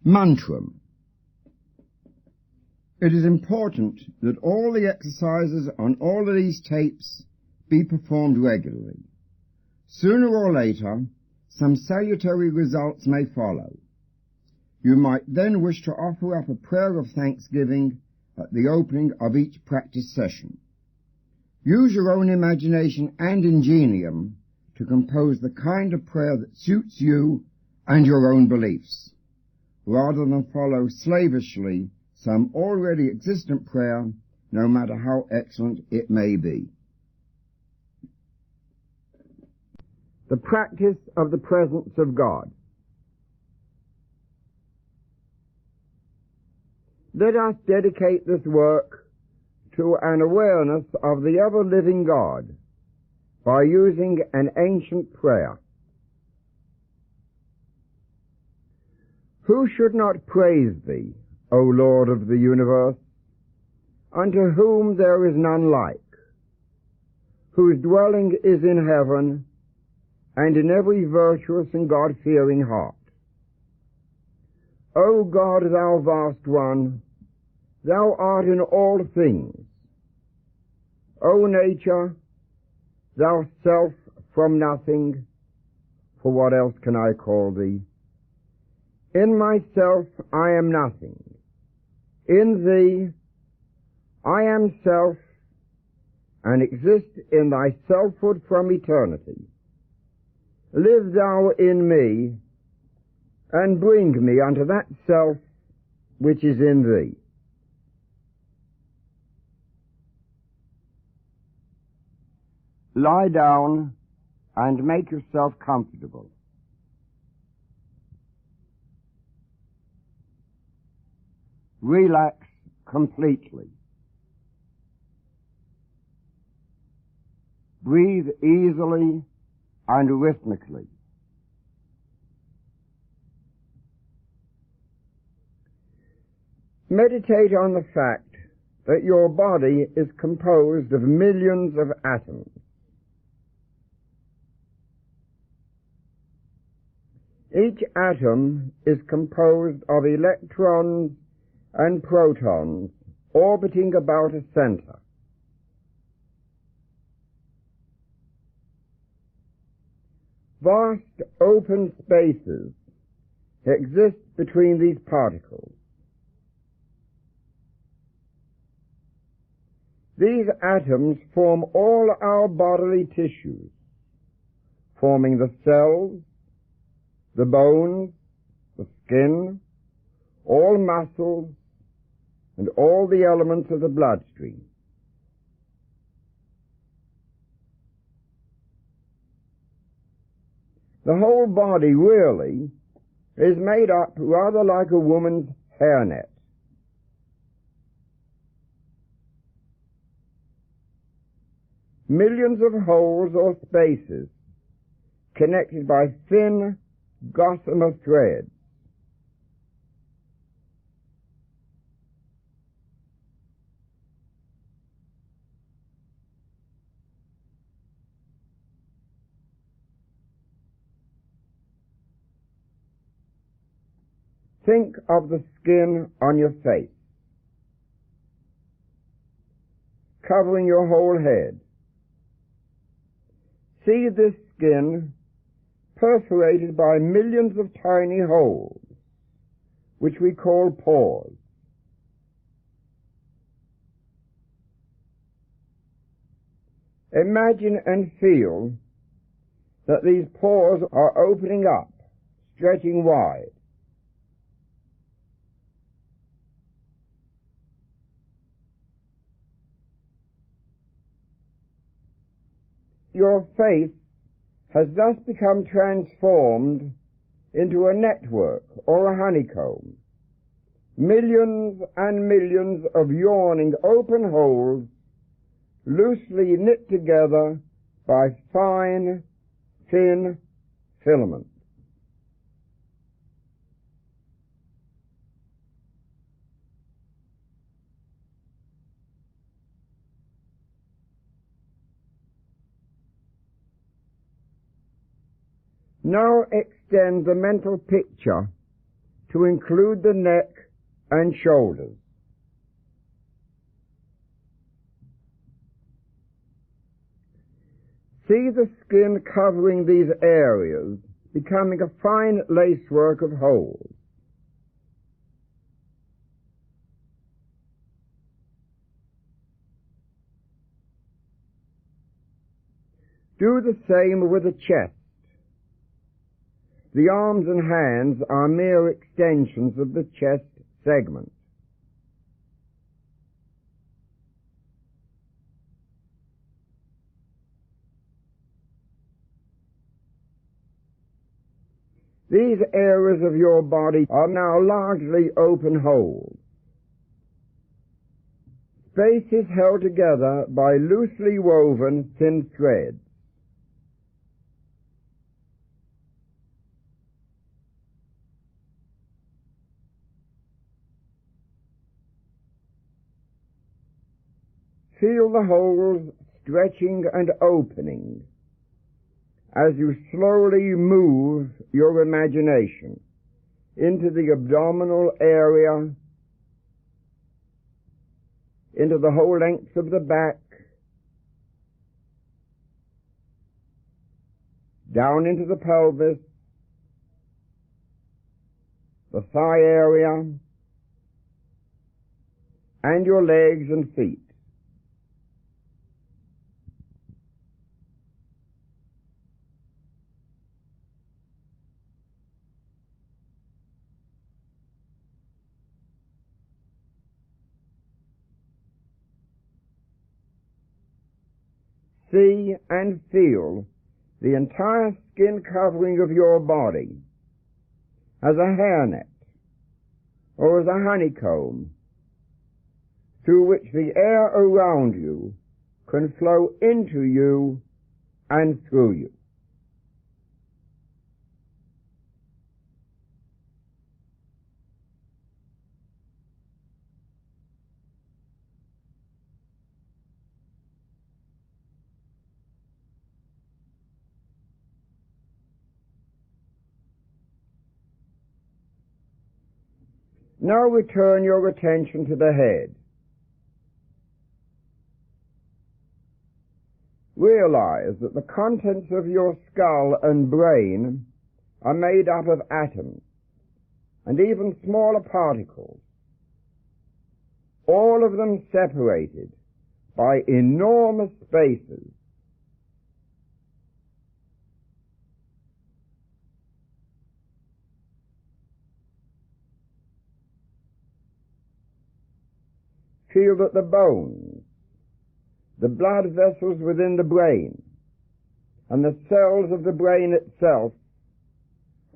Mantram. It is important that all the exercises on all of these tapes be performed regularly. Sooner or later, some salutary results may follow. You might then wish to offer up a prayer of thanksgiving at the opening of each practice session. Use your own imagination and ingenium to compose the kind of prayer that suits you and your own beliefs, rather than follow slavishly some already existent prayer, no matter how excellent it may be. The practice of the presence of God. Let us dedicate this work to an awareness of the ever-living God by using an ancient prayer. Who should not praise thee, O Lord of the universe, unto whom there is none like, whose dwelling is in heaven, and in every virtuous and God-fearing heart. O God, thou vast one, thou art in all things. O nature, thou self from nothing, for what else can I call thee? In myself I am nothing. In thee I am self, and exist in thy selfhood from eternity. Live thou in me, and bring me unto that self which is in thee. Lie down and make yourself comfortable. Relax completely. Breathe easily and rhythmically. Meditate on the fact that your body is composed of millions of atoms. Each atom is composed of electrons and protons orbiting about a center. Vast open spaces exist between these particles. These atoms form all our bodily tissues, forming the cells, the bones, the skin, all muscles, and all the elements of the bloodstream. The whole body really is made up rather like a woman's hairnet. Millions of holes or spaces connected by thin gossamer threads. Think of the skin on your face, covering your whole head. See this skin perforated by millions of tiny holes, which we call pores. Imagine and feel that these pores are opening up, stretching wide. Your face has thus become transformed into a network or a honeycomb. Millions and millions of yawning open holes loosely knit together by fine, thin filaments. Now extend the mental picture to include the neck and shoulders. See the skin covering these areas becoming a fine lacework of holes. Do the same with the chest. The arms and hands are mere extensions of the chest segment. These areas of your body are now largely open holes. Space is held together by loosely woven thin threads. Feel the holes stretching and opening as you slowly move your imagination into the abdominal area, into the whole length of the back, down into the pelvis, the thigh area, and your legs and feet. See and feel the entire skin covering of your body as a hairnet or as a honeycomb through which the air around you can flow into you and through you. Now return your attention to the head. Realize that the contents of your skull and brain are made up of atoms and even smaller particles, all of them separated by enormous spaces. Feel that the bones, the blood vessels within the brain, and the cells of the brain itself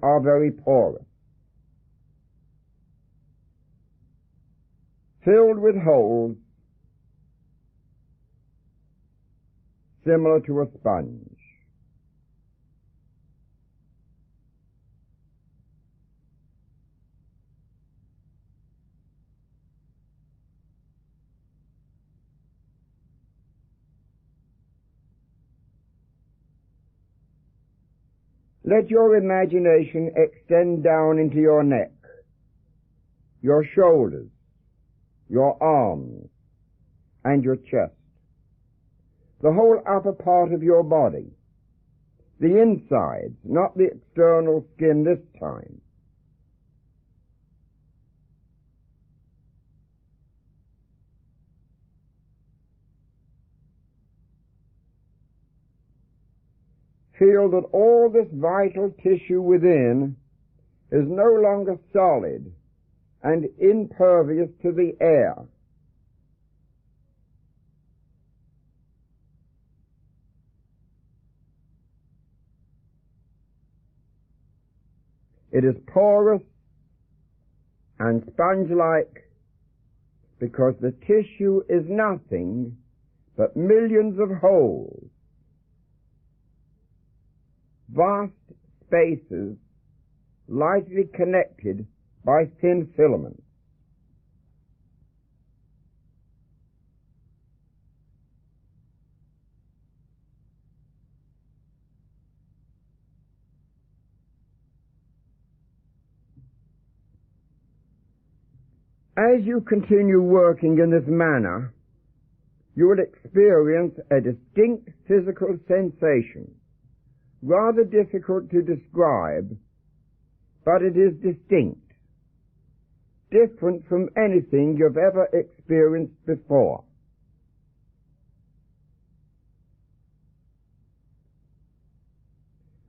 are very porous, filled with holes similar to a sponge. Let your imagination extend down into your neck, your shoulders, your arms, and your chest, the whole upper part of your body, the insides, not the external skin this time. Feel that all this vital tissue within is no longer solid and impervious to the air. It is porous and sponge-like because the tissue is nothing but millions of holes, vast spaces lightly connected by thin filaments. As you continue working in this manner, you will experience a distinct physical sensation, rather difficult to describe, but it is distinct, different from anything you've ever experienced before.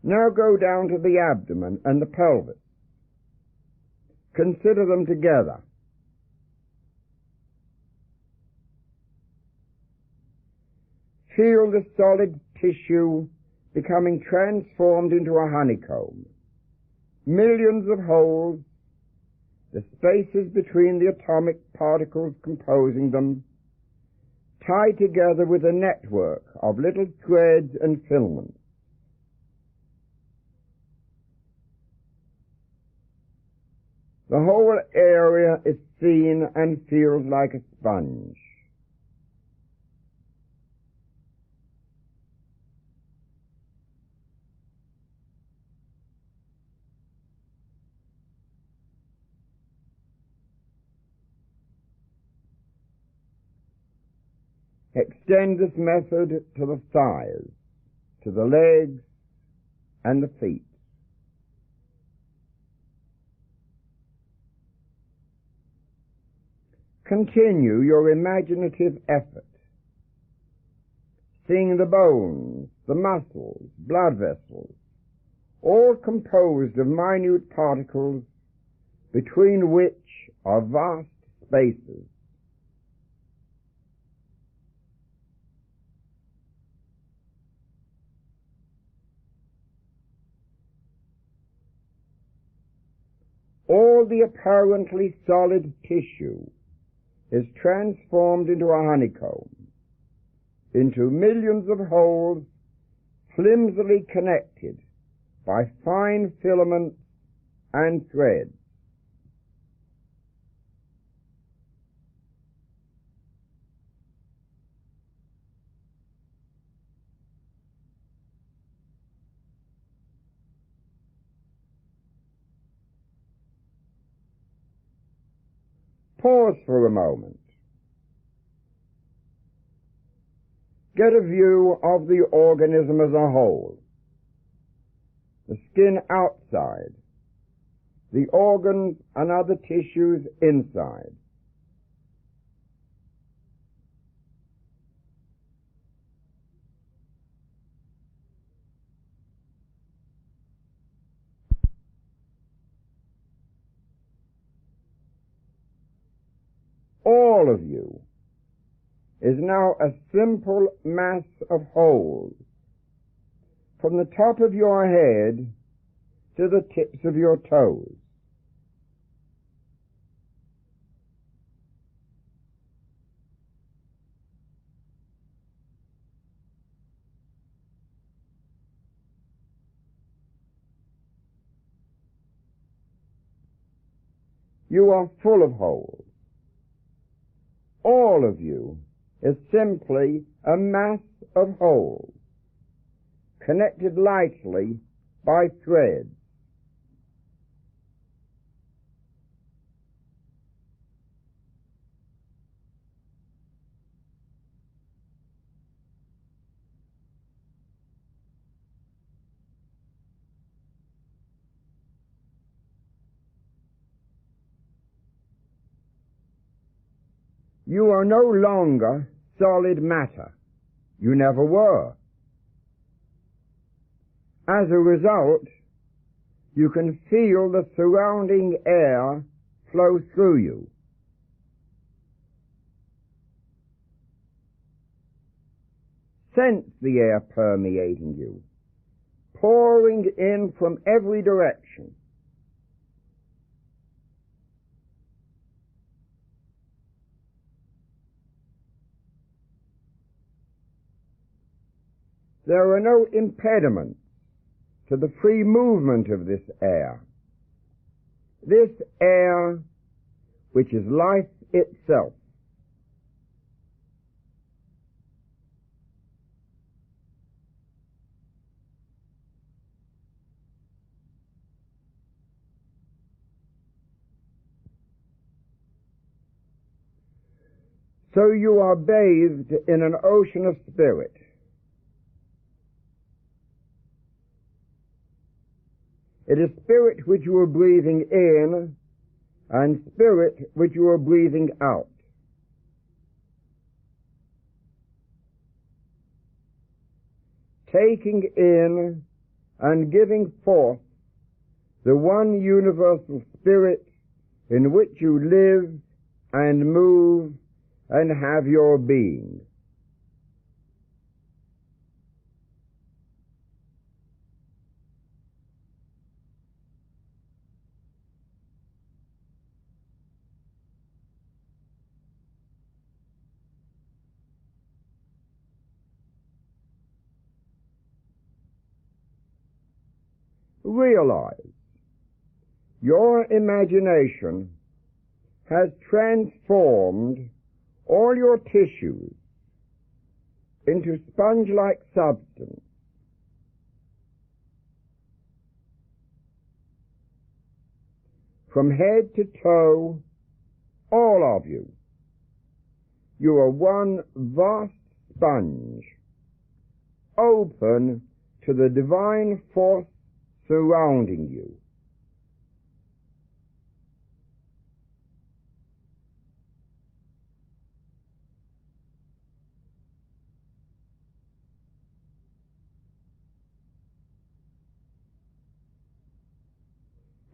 Now go down to the abdomen and the pelvis. Consider them together. Feel the solid tissue becoming transformed into a honeycomb. Millions of holes, the spaces between the atomic particles composing them, tied together with a network of little threads and filaments. The whole area is seen and feels like a sponge. Extend this method to the thighs, to the legs, and the feet. Continue your imaginative effort, seeing the bones, the muscles, blood vessels, all composed of minute particles between which are vast spaces. All the apparently solid tissue is transformed into a honeycomb, into millions of holes flimsily connected by fine filaments and threads. Pause for a moment. Get a view of the organism as a whole. The skin outside, the organs and other tissues inside. All of you is now a simple mass of holes, from the top of your head to the tips of your toes. You are full of holes. All of you is simply a mass of holes, connected lightly by threads. You are no longer solid matter. You never were. As a result, you can feel the surrounding air flow through you. Sense the air permeating you, pouring in from every direction. There are no impediments to the free movement of this air. This air, which is life itself. So you are bathed in an ocean of spirit. It is spirit which you are breathing in and spirit which you are breathing out. Taking in and giving forth the one universal spirit in which you live and move and have your being. Realize your imagination has transformed all your tissues into sponge-like substance. From head to toe, all of you, you are one vast sponge, open to the divine force surrounding you.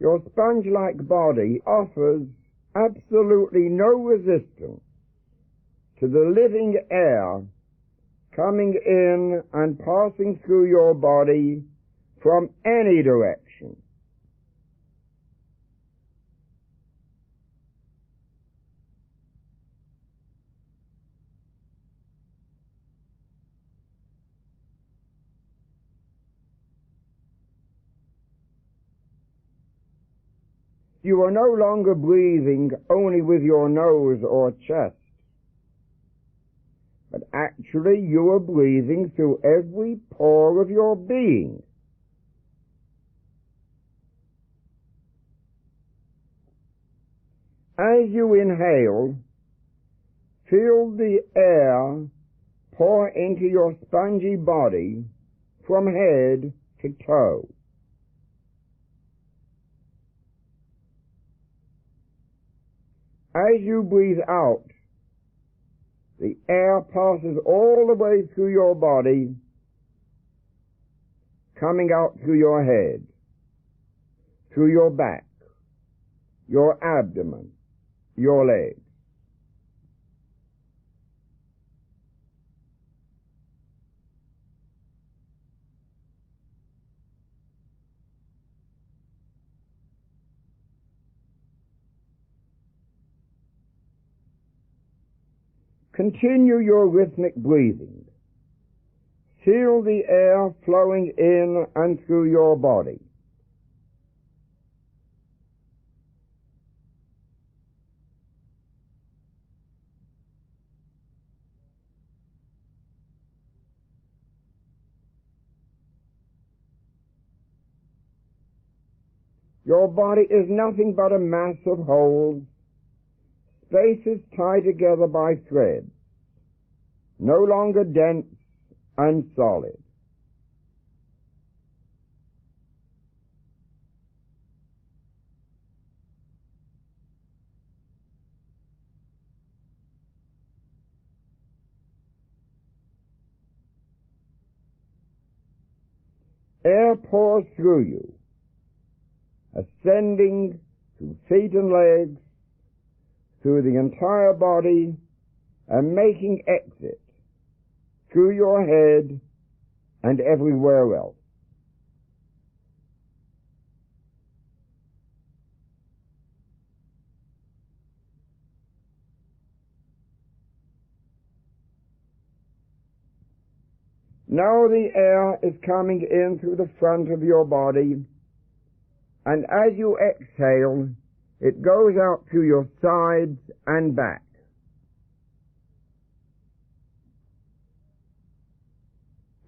Your sponge-like body offers absolutely no resistance to the living air coming in and passing through your body from any direction. You are no longer breathing only with your nose or chest, but actually you are breathing through every pore of your being. As you inhale, feel the air pour into your spongy body from head to toe. As you breathe out, the air passes all the way through your body, coming out through your head, through your back, your abdomen, your legs. Continue your rhythmic breathing. Feel the air flowing in and through your body. Your body is nothing but a mass of holes, spaces tied together by threads, no longer dense and solid. Air pours through you, ascending through feet and legs, through the entire body, and making exit through your head and everywhere else. Now the air is coming in through the front of your body, and as you exhale, it goes out through your sides and back.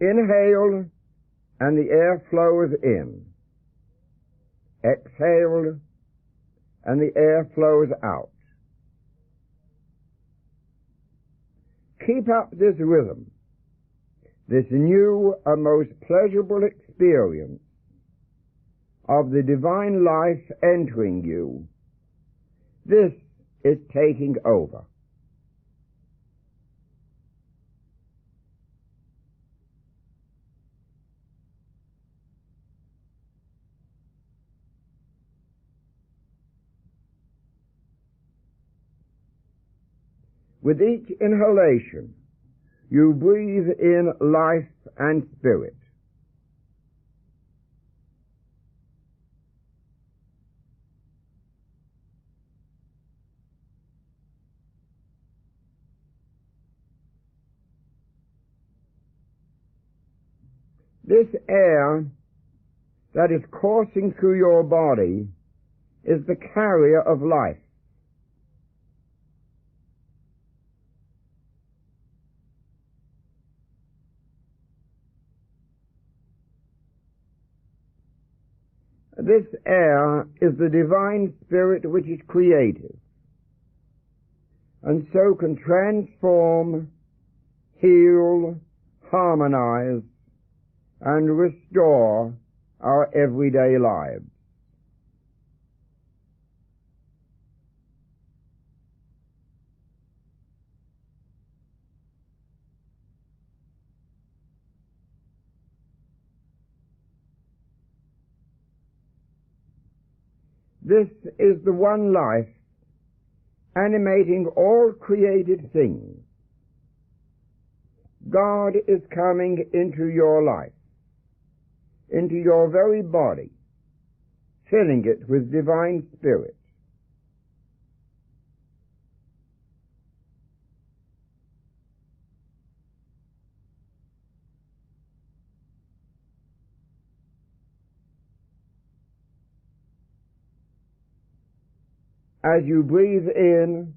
Inhale, and the air flows in. Exhale, and the air flows out. keep up this rhythm, this new and most pleasurable experience of the divine life entering you, this is taking over. With each inhalation, you breathe in life and spirit. This air that is coursing through your body is the carrier of life. This air is the divine spirit which is creative, and so can transform, heal, harmonize, and restore our everyday lives. This is the one life animating all created things. God is coming into your life, into your very body, filling it with divine spirit. As you breathe in,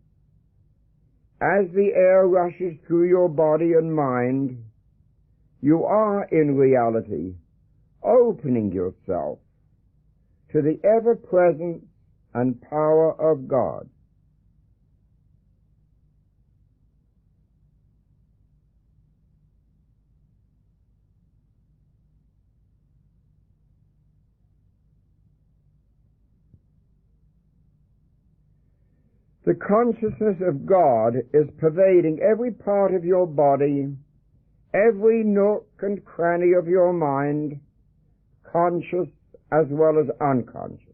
as the air rushes through your body and mind, you are in reality opening yourself to the ever-presence and power of God. The consciousness of God is pervading every part of your body, every nook and cranny of your mind, conscious as well as unconscious.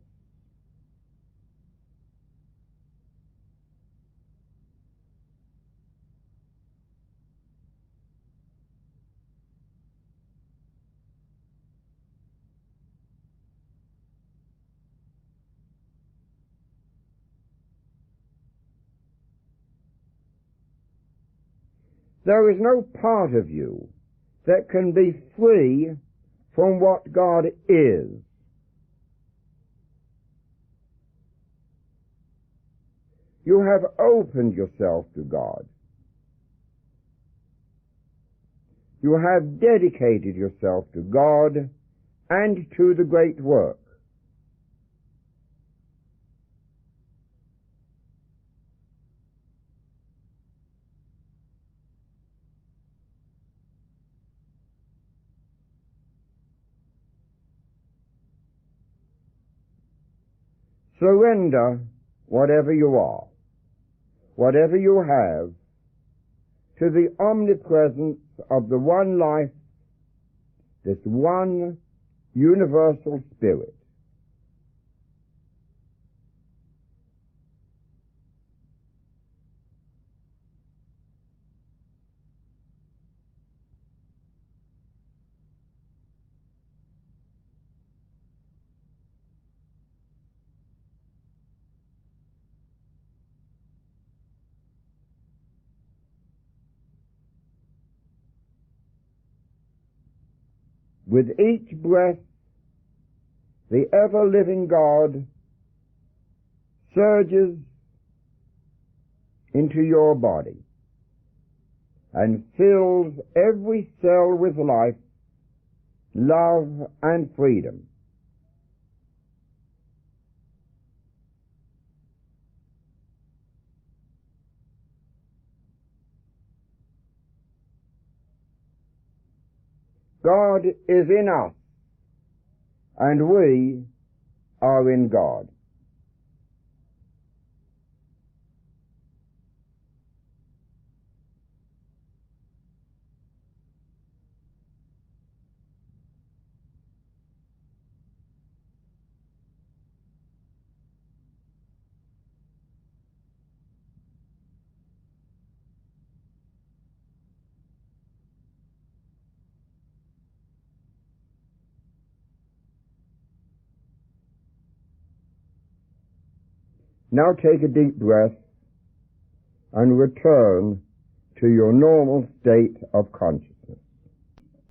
There is no part of you that can be free from what God is. You have opened yourself to God. You have dedicated yourself to God and to the great work. Surrender whatever you are, whatever you have, to the omnipresence of the one life, this one universal spirit. With each breath, the ever-living God surges into your body and fills every cell with life, love, and freedom. God is in us, and we are in God. Now take a deep breath and return to your normal state of consciousness.